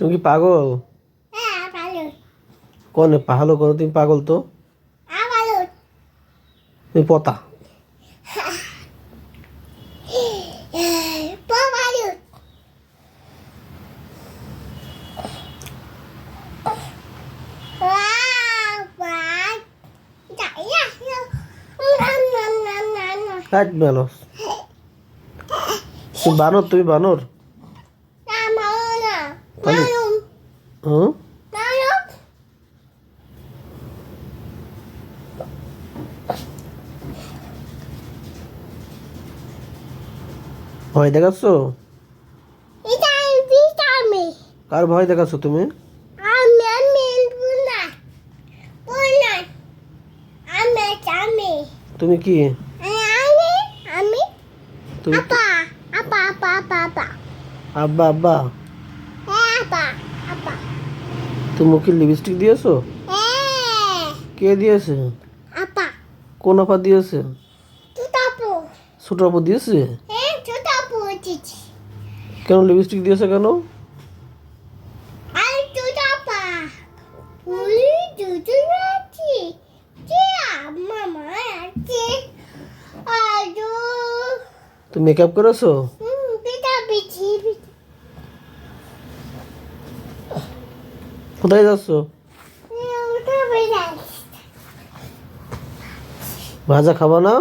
তুমি কি পাগল? হ্যাঁ ভালো। কোন ভালো করো তুমি? পাগল তো ভালো। তুমি পতা। ভালো। এক মানুষ তুমি বানর, তুমি বানর। তাহলে হুম ভয় দেখাচ্ছ? কার ভয় দেখাচ্ছ তুমি? তুমি কি তুমি আব্বা আব্বা? তুমি কি লিপস্টিক দিয়েছো? কে দিয়েছে? কোন আপা দিয়েছে? ছোট আপু দিয়েছে? কেন লিপস্টিক দিয়েছে কেন? তুমি মেকআপ করেছো? কোথায় যাচ্ছ? ভাজা খাবা না?